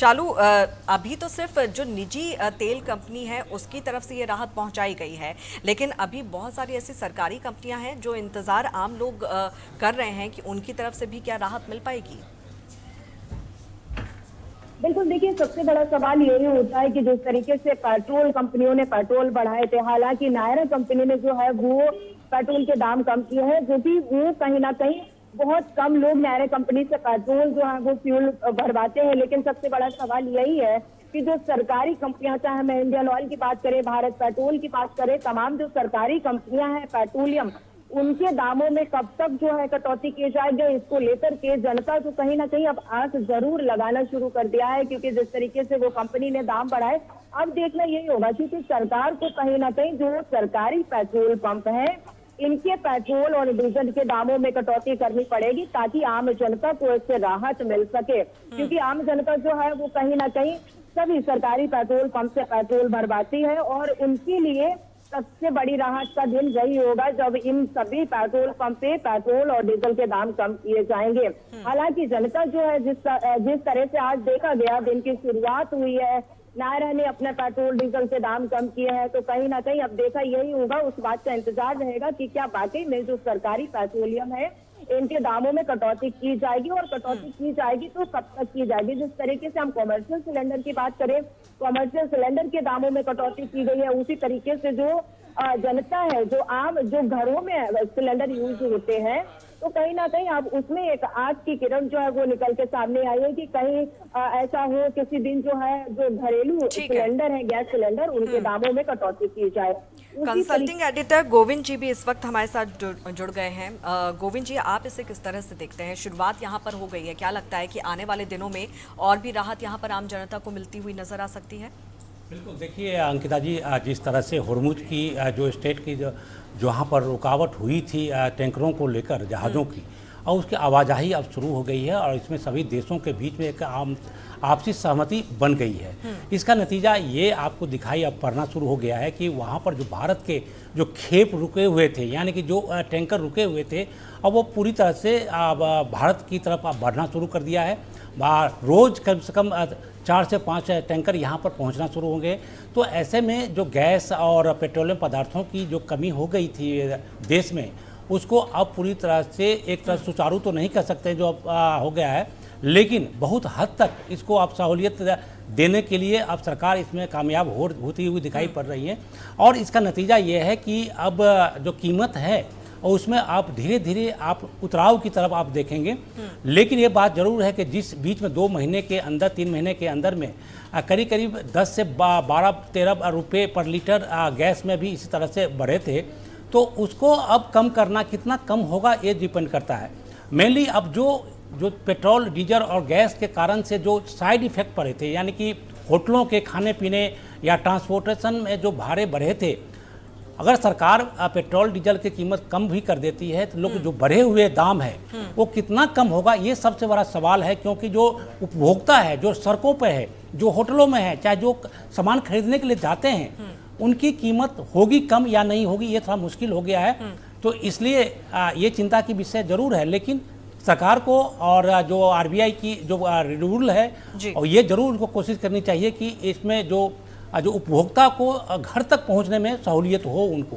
शालू, अभी तो सिर्फ जो निजी तेल कंपनी है उसकी तरफ से ये राहत पहुंचाई गई है, लेकिन अभी बहुत सारी ऐसी सरकारी कंपनियां हैं जो इंतजार आम लोग कर रहे हैं कि उनकी तरफ से भी क्या राहत मिल पाएगी। बिल्कुल, देखिए सबसे बड़ा सवाल यही होता है कि जिस तरीके से पेट्रोल कंपनियों ने पेट्रोल बढ़ाए थे, हालांकि नायरा कंपनी ने जो है वो पेट्रोल के दाम कम किए हैं, जो कि वो कहीं ना कहीं बहुत कम लोग नायरा कंपनी से पेट्रोल जो है वो फ्यूल भरवाते हैं। लेकिन सबसे बड़ा सवाल यही है कि जो सरकारी कंपनियां, चाहे हम इंडियन ऑयल की बात करें, भारत पेट्रोल की बात करें, तमाम जो सरकारी कंपनियां हैं पेट्रोलियम, उनके दामों में कब तक जो है कटौती की जाएगी, इसको लेकर के जनता को कहीं ना कहीं अब आस जरूर लगाना शुरू कर दिया है। क्योंकि जिस तरीके से वो कंपनी ने दाम बढ़ाए, अब देखना यही होगा क्योंकि सरकार को कहीं ना कहीं जो सरकारी पेट्रोल पंप है इनके पेट्रोल और डीजल के दामों में कटौती करनी पड़ेगी ताकि आम जनता को इससे राहत मिल सके। क्योंकि आम जनता जो है वो कहीं ना कहीं सभी सरकारी पेट्रोल पंप से पेट्रोल भरवाती है और उनके लिए सबसे बड़ी राहत का दिन यही होगा जब इन सभी पेट्रोल पंप पे पेट्रोल और डीजल के दाम कम किए जाएंगे। हालांकि जनता जो है जिस तरह से आज देखा गया, दिन की शुरुआत हुई है, नायरा ने अपने पेट्रोल डीजल के दाम कम किए हैं, तो कहीं ना कहीं अब देखा यही होगा, उस बात का इंतजार रहेगा कि क्या वाकई में जो सरकारी पेट्रोलियम है इनके दामों में कटौती की जाएगी और कटौती की जाएगी तो कब तक की जाएगी। जिस तरीके से हम कॉमर्शियल सिलेंडर की बात करें, कॉमर्शियल सिलेंडर के दामों में कटौती की गई है, उसी तरीके से जो जनता है, जो घरों में सिलेंडर यूज होते हैं, तो कहीं ना कहीं अब उसमें एक आग की किरण जो है वो निकल के सामने आई है कि कहीं ऐसा हो किसी दिन जो है जो घरेलू सिलेंडर है, गैस सिलेंडर, उनके दामों में कटौती की जाए। कंसल्टिंग एडिटर गोविंद जी भी इस वक्त हमारे साथ जुड़ गए हैं। गोविंद जी, आप इसे किस तरह से देखते हैं? शुरुआत यहाँ पर हो गई है, क्या लगता है कि आने वाले दिनों में और भी राहत यहाँ पर आम जनता को मिलती हुई नजर आ सकती है? बिल्कुल, देखिए अंकिता जी, जिस तरह से हुर्मुज की जो स्टेट की जो जहाँ पर रुकावट हुई थी टैंकरों को लेकर, जहाज़ों की, और उसकी आवाजाही अब शुरू हो गई है और इसमें सभी देशों के बीच में एक आपसी सहमति बन गई है। इसका नतीजा ये आपको दिखाई अब पड़ना शुरू हो गया है कि वहाँ पर जो भारत के जो खेप रुके हुए थे, यानी कि जो टैंकर रुके हुए थे, अब वो पूरी तरह से भारत की तरफ अब बढ़ना शुरू कर दिया है। रोज़ कम से कम 4 से 5 टैंकर यहाँ पर पहुँचना शुरू होंगे। तो ऐसे में जो गैस और पेट्रोलियम पदार्थों की जो कमी हो गई थी देश में, उसको अब पूरी तरह से एक तरह सुचारू तो नहीं कह सकते जो अब हो गया है, लेकिन बहुत हद तक इसको अब सहूलियत देने के लिए अब सरकार इसमें कामयाब होती हुई दिखाई पड़ रही है। और इसका नतीजा ये है कि अब जो कीमत है और उसमें आप धीरे धीरे आप उतराव की तरफ आप देखेंगे। लेकिन ये बात ज़रूर है कि जिस बीच में 2 महीने के अंदर, 3 महीने के अंदर में करीब करीब 10 से 12-13 रुपये पर लीटर गैस में भी इसी तरह से बढ़े थे, तो उसको अब कम करना कितना कम होगा ये डिपेंड करता है। मेनली अब जो पेट्रोल, डीजल और गैस के कारण से जो साइड इफ़ेक्ट पड़े थे, यानी कि होटलों के खाने पीने या ट्रांसपोर्टेशन में जो भाड़े बढ़े थे, अगर सरकार पेट्रोल डीजल की कीमत कम भी कर देती है तो लोग जो बढ़े हुए दाम है वो कितना कम होगा, ये सबसे बड़ा सवाल है। क्योंकि जो उपभोक्ता है, जो सड़कों पर है, जो होटलों में है, चाहे जो सामान खरीदने के लिए जाते हैं, उनकी कीमत होगी कम या नहीं होगी, ये थोड़ा मुश्किल हो गया है। तो इसलिए ये चिंता की विषय जरूर है। लेकिन सरकार को और जो आरबीआई की जो रूल है, और ये जरूर उनको कोशिश करनी चाहिए कि इसमें जो उपभोक्ता को घर तक पहुंचने में सहूलियत हो उनको।